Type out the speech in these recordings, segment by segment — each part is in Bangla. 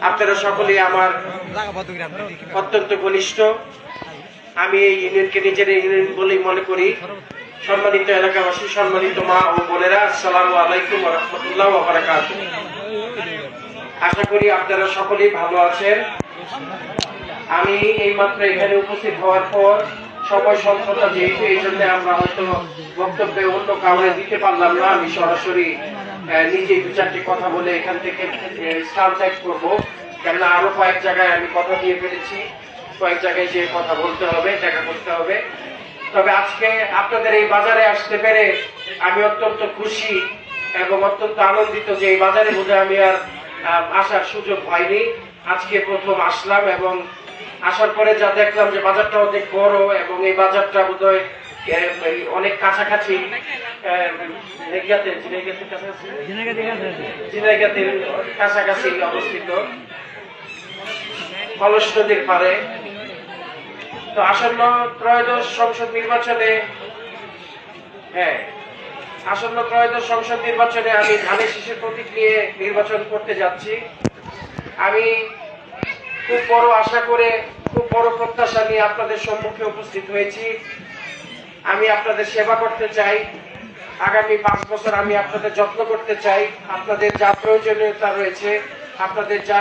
আপনারা সকলেই আমার অত্যন্ত ঘনিষ্ঠ। আমি এই ইউনিয়নকে নিজের ইউনিয়ন বলেই মনে করি। সম্মানিত এলাকাবাসী, সম্মানিত মা ও বোনেরা, আসসালামু আলাইকুম ওয়া রাহমাতুল্লাহি ওয়া বারাকাতুহু। আশা করি আপনারা সকলেই ভালো আছেন। আমি এইমাত্র এখানে উপস্থিত হওয়ার পর সময় স্বল্পতা যেহেতু, এই জন্য আমরা হয়তো বক্তব্যে অন্য কাউরে দিতে পারলাম না। আমি সরাসরি নিজে দু চারটি কথা বলে এখান থেকে স্থান ত্যাগ করবো, কেননা আরো কয়েক জায়গায় আমি কথা দিয়ে ফেলেছি। কয়েক জায়গায় যে কথা বলতে হবে, দেখা করতে হবে। তবে আজকে আপনাদের এই বাজারে আসতে পেরে আমি অত্যন্ত খুশি এবং অত্যন্ত আনন্দিত যে এই বাজারে বোধহয় আমি আর আসার সুযোগ হয়নি। আজকে প্রথম আসলাম এবং আসার পরে যা দেখলাম যে বাজারটা অনেক বড় এবং এই বাজারটা বোধহয় অনেক কাছাকাছি কাছাকাছি অবস্থিত, কলস নদীর পারে। তো আসন্ন ত্রয়োদশ সংসদ নির্বাচনে আমি ধানের শীষের প্রতীক নিয়ে নির্বাচন করতে যাচ্ছি। আমি খুব বড় আশা করে, খুব বড় প্রত্যাশা নিয়ে আপনাদের সম্মুখে উপস্থিত হয়েছি। আমি আপনাদের সেবা করতে চাই। আগামী 5 বছর আমি আপনাদের যত্ন করতে চাই। আপনাদের যা প্রয়োজনীয়তা রয়েছে, আপনাদের যা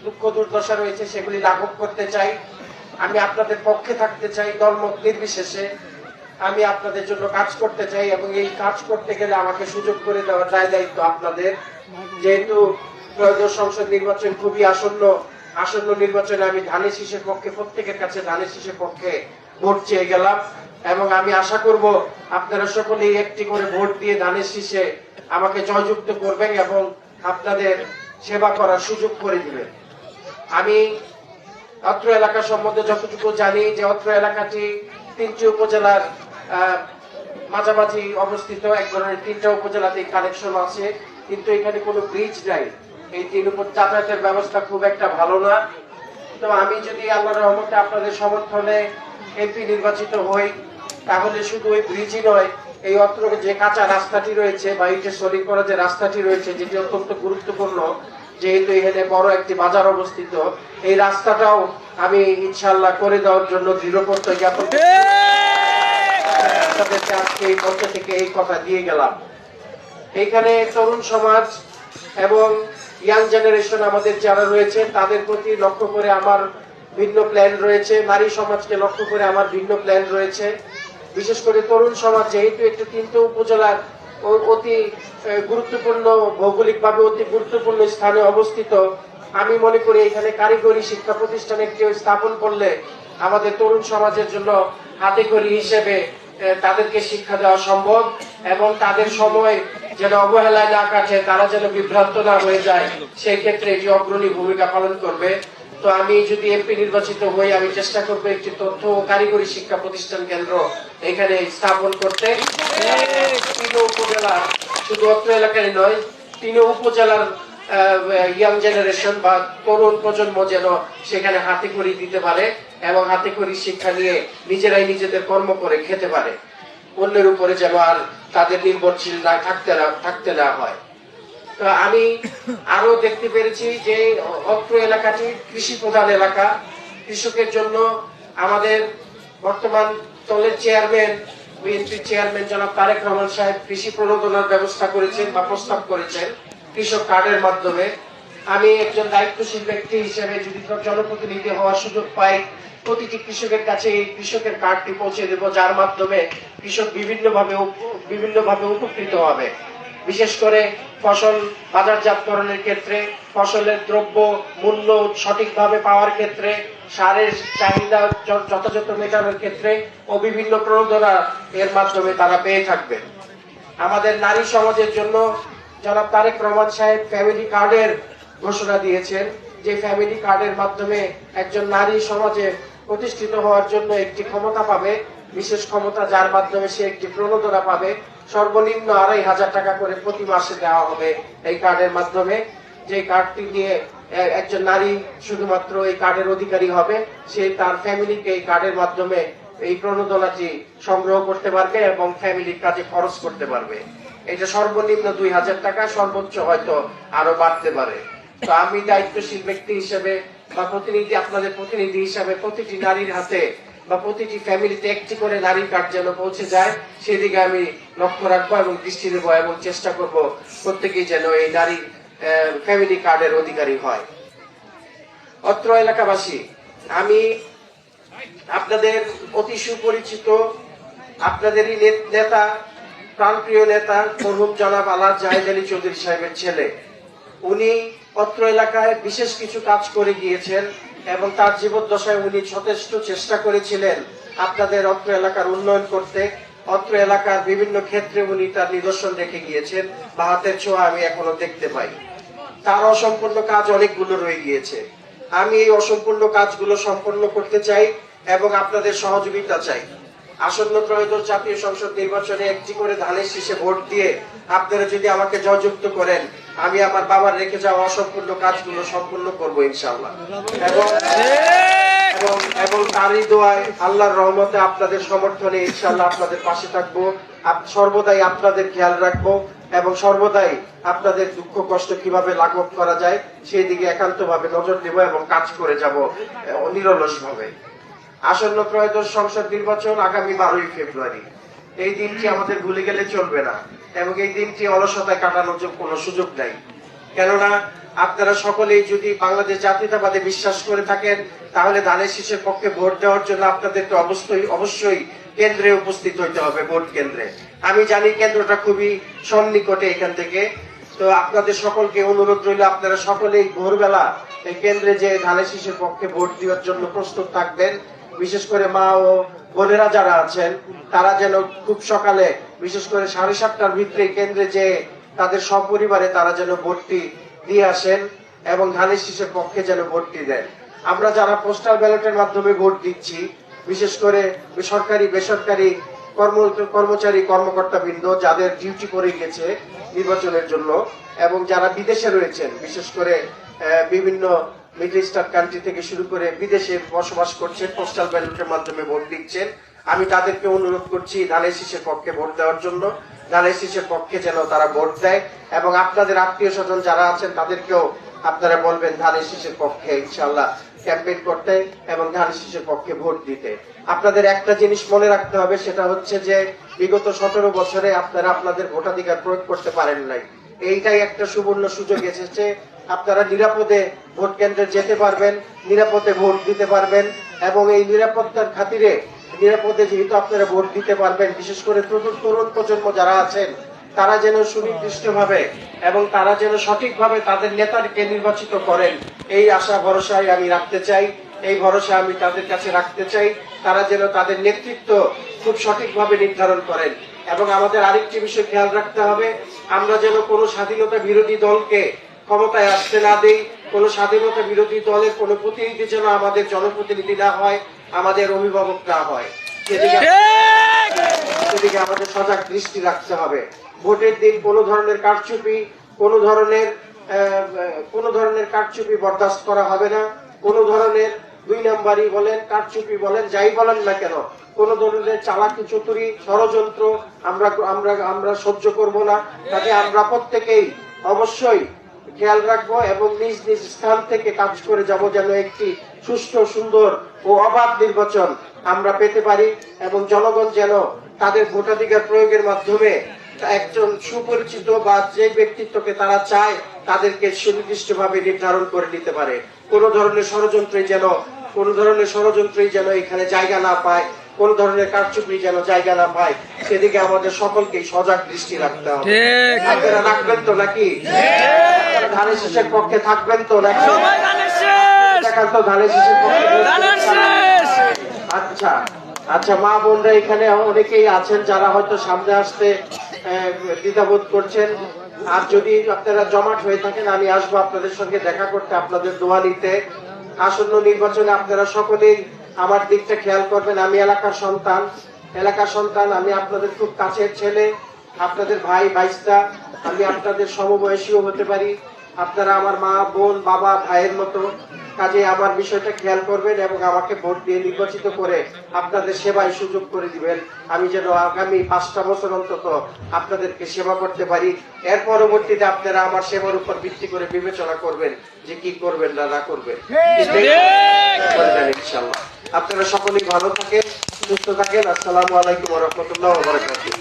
দুঃখ দুর্দশা রয়েছে, সেগুলি লাঘব করতে চাই। আমি আপনাদের পক্ষে থাকতে চাই, দলমত নির্বিশেষে। আমি আপনাদের জন্য কাজ করতে চাই এবং এই কাজ করতে গেলে আমাকে সুযোগ করে দেওয়ার দায়িত্ব আপনাদের। যেহেতু ত্রয়োদশ সংসদ নির্বাচন খুবই আসন্ন নির্বাচনে আমি ধানের শীষের পক্ষে, প্রত্যেকের কাছে ধানের শীষের পক্ষে ভোট চেয়ে গেলাম এবং আমি আশা করব আপনারা সকলেই একটি করে ভোট দিয়ে ধানের শীষে আমাকে জয়যুক্ত করবেন এবং আপনাদের সেবা করার সুযোগ করে দিবেন। আমি অত্র এলাকা সম্বন্ধে যতটুকু জানি যে অত্র এলাকাটি 3টি উপজেলার মাঝামাঝি অবস্থিত। এক ধরনের 3টা উপজেলাতে কানেকশন আছে, কিন্তু এখানে কোনো ব্রিজ নাই। এই 3 যাতায়াতের ব্যবস্থা খুব একটা ভালো না। তো আমি যদি আল্লাহর রহমতে আপনাদের সমর্থনে এমপি নির্বাচিত হই, তাহলে শুধু ওই ব্রিজই নয়, এই অত্র যে কাঁচা রাস্তাটি রয়েছে বা ইটে সলিং করা যে রাস্তাটি রয়েছে, যেটি অত্যন্ত গুরুত্বপূর্ণ, যেহেতু এখানে বড় একটি বাজার অবস্থিত, এই রাস্তাটাও আমি ইনশাআল্লাহ করে দেওয়ার জন্য দৃঢ় প্রত্যয় জ্ঞাপন আপনাদেরকে আজকে এই মঞ্চ থেকে এই কথা দিয়ে গেলাম। এইখানে তরুণ সমাজ এবং ইয়াং জেনারেশন আমাদের যারা রয়েছে, তাদের প্রতি লক্ষ্য করে আমার ভিন্ন প্ল্যান রয়েছে। নারী সমাজকে লক্ষ্য করে আমার ভিন্ন প্ল্যান রয়েছে। বিশেষ করে তরুণ সমাজ যেহেতু একটু 3টা উপজেলার অতি গুরুত্বপূর্ণ, ভৌগোলিকভাবে অতি গুরুত্বপূর্ণ স্থানে অবস্থিত, আমি মনে করি এখানে কারিগরি শিক্ষা প্রতিষ্ঠান একটি স্থাপন করলে আমাদের তরুণ সমাজের জন্য হাতে খড়ি হিসেবে তাদেরকে শিক্ষা দেওয়া সম্ভব এবং তাদের সময় যেন অবহেলায় না কাটে, তারা যেন বিভ্রান্ত না হয়ে যায়, সেই ক্ষেত্রে এটি অগ্রণী ভূমিকা পালন করবে। তো আমি যদি এমপি নির্বাচিত হই, আমি চেষ্টা করবো একটি তথ্য ও কারিগরি শিক্ষা প্রতিষ্ঠান কেন্দ্র এখানে স্থাপন করতে। 3 উপজেলা, শুধু অত্র এলাকায় নয়, 3 উপজেলার ইয়াং জেনারেশন বা তরুণ প্রজন্ম যেন সেখানে হাতে খড়ি দিতে পারে এবং হাতে খড়ি শিক্ষা নিয়ে নিজেরাই নিজেদের কর্ম করে খেতে পারে। অন্যের উপরে যেন আর তাদের নির্ভরশীল না থাকতে না হয়। তো আমি আরো দেখতে পেরেছি যে অত্র এলাকাটি কৃষি প্রধান এলাকা। কৃষকের জন্য আমাদের বর্তমান দলের চেয়ারম্যান, বিএনপি চেয়ারম্যান জনাব তারেক রহমান সাহেব কৃষি প্রণোদনার ব্যবস্থা করেছেন বা প্রস্তাব করেছেন কৃষক কার্ডের মাধ্যমে। আমি একজন দায়িত্বশীল ব্যক্তি হিসেবে যদি জনপ্রতিনিধি হওয়ার সুযোগ পাই, প্রতিটি কৃষকের কাছে এই কৃষকের কার্ডটি পৌঁছে দেব, যার মাধ্যমে কৃষক বিভিন্নভাবে উপকৃত হবে। বিশেষ করে ফসল বাজারজাতকরণের ক্ষেত্রে, ফসলের দ্রব্য মূল্য সঠিকভাবে পাওয়ার ক্ষেত্রে, সারের চাহিদা যথাযথ মেটানোর ক্ষেত্রে ও বিভিন্ন প্রণোদনা এর মাধ্যমে তারা পেয়ে থাকবেন। আমাদের নারী সমাজের জন্য জনাব তারেক রহমান সাহেব ফ্যামিলি কার্ডের ঘোষণা দিয়েছেন, যে ফ্যামিলি কার্ডের মাধ্যমে একজন নারী সমাজে প্রতিষ্ঠিত হওয়ার জন্য একটি ক্ষমতা পাবে, বিশেষ ক্ষমতা, যার মাধ্যমে সে একটি প্রণোদনা পাবে। সর্বনিম্ন 2500 টাকা করে প্রতি মাসে দেওয়া হবে এই কার্ডের মাধ্যমে। যে কার্ডটি নিয়ে একজন নারী শুধুমাত্র এই কার্ডের অধিকারী হবে, সে তার ফ্যামিলিকে এই কার্ডের মাধ্যমে এই প্রণোদনাটি সংগ্রহ করতে পারবে এবং ফ্যামিলির কাজে খরচ করতে পারবে। এটা সর্বনিম্ন 2000 টাকা, সর্বোচ্চ হয়তো আরো বাড়তে পারে। তো আমি দায়িত্বশীল ব্যক্তি হিসেবে বা প্রতিনিধি, আপনাদের প্রতিনিধি হিসেবে প্রতিটি নারীর হাতে বা প্রতিটি ফ্যামিলিতে একটি করে নারী কার্ড যেন পৌঁছে যায় সেদিকে আমি লক্ষ্য রাখবো এবং দৃষ্টি দেবো এবং চেষ্টা করব প্রত্যেকেই যেন এই নারী ফ্যামিলি কার্ডের অধিকারী হয়। অত্র এলাকাবাসী, আমি আপনাদের অতি সুপরিচিত, আপনাদেরই নেতা, প্রাণপ্রিয় নেতা মরহুম জনাব আলহাজ জাহেদ আলী চৌধুরী সাহেবের ছেলে। উনি অত্র এলাকায় বিশেষ কিছু কাজ করে গিয়েছেন এবং তার জীবদ্দশায় উনি যথেষ্ট চেষ্টা করেছিলেন আপনাদের অত্র এলাকার উন্নয়ন করতে। অত্র এলাকার বিভিন্ন ক্ষেত্রে উনি তার নিদর্শন রেখে গিয়েছেন বা হাতের ছোঁয়া আমি এখনো দেখতে পাই। তার অসম্পূর্ণ কাজ অনেকগুলো রয়ে গিয়েছে। আমি এই অসম্পূর্ণ কাজগুলো সম্পন্ন করতে চাই এবং আপনাদের সহযোগিতা চাই। আসন্ন ত্রয়োদশ জাতীয় সংসদ নির্বাচনে একটি করে ধানের শীষে ভোট দিয়ে আপনারা যদি আমাকে জয়যুক্ত করেন, আমি আমার বাবার রেখে যাওয়া অসম্পূর্ণ কাজগুলো সম্পূর্ণ করব ইনশাআল্লাহ। এবং তারই দোয়ায়, আল্লাহর রহমতে, আপনাদের সমর্থনে ইনশাআল্লাহ আপনাদের পাশে থাকবো, সর্বদাই আপনাদের খেয়াল রাখবো এবং সর্বদাই আপনাদের দুঃখ কষ্ট কিভাবে লাঘব করা যায় সেই দিকে একান্তভাবে নজর দেব এবং কাজ করে যাব নিরলস ভাবে। আসন্ন ত্রয়োদশ সংসদ নির্বাচন আগামী 12ই ফেব্রুয়ারি। এই দিনটি আমাদের ভুলে গেলে চলবে না এবং এই দিনটি অলসতায় কাটানোর কোনো সুযোগ নাই। কেননা আপনারা সকলেই যদি বাংলাদেশ জাতীয়তাবাদে বিশ্বাস করে থাকেন তাহলে ধানের শীষের পক্ষে ভোট দেওয়ার জন্য আপনাদেরকে অবশ্যই কেন্দ্রে উপস্থিত হইতে হবে, ভোট কেন্দ্রে। আমি জানি কেন্দ্রটা খুবই সন্নিকটে এখান থেকে, তো আপনাদের সকলকে অনুরোধ রইল আপনারা সকলেই ভোরবেলা এই কেন্দ্রে যে ধানের শীষের পক্ষে ভোট দেওয়ার জন্য প্রস্তুত থাকবেন। বিশেষ করে মা ও বোনেরা যারা আছেন তারা যেন খুব সকালে, বিশেষ করে 7:30টার ভিতরে কেন্দ্রে যে তাদের সপরিবারে তারা যেন ভোটটি দিয়ে আসেন এবং ধানের শীষের পক্ষে যেন ভোটটি দেন। আমরা যারা পোস্টাল ব্যালটের মাধ্যমে ভোট দিচ্ছি, বিশেষ করে সরকারি বেসরকারি কর্মচারী কর্মকর্তা বৃন্দ যাদের ডিউটি পড়ে গেছে নির্বাচনের জন্য এবং যারা বিদেশে রয়েছেন, বিশেষ করে বিভিন্ন মিডল ইস্টার্ন কান্ট্রি থেকে শুরু করে বিদেশে বসবাস করছেন, পোস্টাল ব্যালটের মাধ্যমে ভোট দিচ্ছেন, আমি তাদেরকে অনুরোধ করছি ধানের শীষের পক্ষে ভোট দেওয়ার জন্য। ধানের শীষের পক্ষে যেন তারা ভোট দেয় এবং আপনাদের আত্মীয় স্বজন যারা আছেন তাদেরকেও আপনারা বলবেন ধানের শীষের পক্ষে ইনশাআল্লাহ ক্যাম্পেইন করতে এবং ধানের শীষের পক্ষে ভোট দিতে। আপনাদের একটা জিনিস মনে রাখতে হবে, সেটা হচ্ছে যে বিগত 17 বছরে আপনারা আপনাদের ভোটাধিকার প্রয়োগ করতে পারেন নাই। এইটাই একটা সুবর্ণ সুযোগ এসেছে, আপনারা নিরাপদে ভোট কেন্দ্রে যেতে পারবেন, নিরাপদে ভোট দিতে পারবেন এবং এই নিরাপত্তার খাতিরে নিরাপদে যেহেতু আপনারা ভোট দিতে পারবেন, বিশেষ করে তরুণ প্রজন্ম যারা আছেন তারা যেন সুনির্দিষ্টভাবে এবং তারা যেন সঠিকভাবে তাদের নেতাকে নির্বাচিত করেন, এই আশা ভরসায় আমি রাখতে চাই, এই ভরসা আমি তাদের কাছে রাখতে চাই। তারা যেন তাদের নেতৃত্ব খুব সঠিকভাবে নির্ধারণ করেন এবং আমাদের আরেকটি বিষয় খেয়াল রাখতে হবে, আমরা যেন কোনো স্বাধীনতা বিরোধী দলকে ক্ষমতায় আসতে না দেই, কোন স্বাধীনতা বিরোধী দলের কোন প্রতিনিধি যেন আমাদের জনপ্রতিনিধি না হয়, আমাদের অভিভাবক না হয়, সেদিকে আমাদের সজাগ দৃষ্টি রাখতে হবে। ভোটের দিন কোনো ধরনের কারচুপি বরদাস্ত করা হবে না। কোনো ধরনের 2 নাম্বারই বলেন, কারচুপি বলেন, যাই বলেন না কেন, কোন ধরনের চালাকি চতুরি ষড়যন্ত্র আমরা সহ্য করব না। কাজে আমরা প্রত্যেকেই অবশ্যই খেয়াল রাখবো এবং নিজ নিজ স্থান থেকে কাজ করে যাব যেন একটি সুষ্ঠু, সুন্দর ও অবাধ নির্বাচন আমরা পেতে পারি এবং জনগণ যেন তাদের ভোটাধিকার প্রয়োগের মাধ্যমে একজন সুপরিচিত বা যে ব্যক্তিত্বকে তারা চায় তাদেরকে সুনির্দিষ্টভাবে নির্ধারণ করে নিতে পারে। কোন ধরনের ষড়যন্ত্রই যেন এখানে জায়গা না পায়, কোন ধরনের কারচুপি যেন জায়গা না পায়, সেদিকে আমাদের সকলকে সজাগ দৃষ্টি রাখতে হবে। আপনারা রাখবেন তো নাকি? ধানের শীষের পক্ষে থাকবেন তো নাকি? ধানের শীষের পক্ষে? আচ্ছা, মা বোনরা এখানে অনেকেই আছেন যারা হয়তো সামনে আসতে দ্বিধাবোধ করছেন। আর যদি আপনারা জমাট হয়ে থাকেন, আমি আসবো আপনাদের সঙ্গে দেখা করতে, আপনাদের দোয়া নিতে। আসন্ন নির্বাচনে আপনারা সকলেই আমার দিকটা খেয়াল করবেন। আমি এলাকার সন্তান, আমি আপনাদের খুব কাছের ছেলে, আপনাদের ভাই ভাইস্তা, আমি আপনাদের সমবয়সীও হতে পারি। আপনারা আমার মা বোন বাবা ভাইয়ের মতো। কাজে আমার বিষয়টা খেয়াল করবেন এবং আমাকে ভোট দিয়ে নির্বাচিত করে আপনাদের সেবায় সুযোগ করে দিবেন। আমি যেন আগামী 5টা বছর অন্তত আপনাদেরকে সেবা করতে পারি। এর পরবর্তীতে আপনারা আমার সেবার উপর ভিত্তি করে বিবেচনা করবেন যে কি করবেন না করবেন। ইনশাআল্লাহ আপনারা সকলেই ভালো থাকেন, সুস্থ থাকেন। আসসালামু আলাইকুম ওয়া রাহমাতুল্লাহি ওয়া বারাকাতুহু।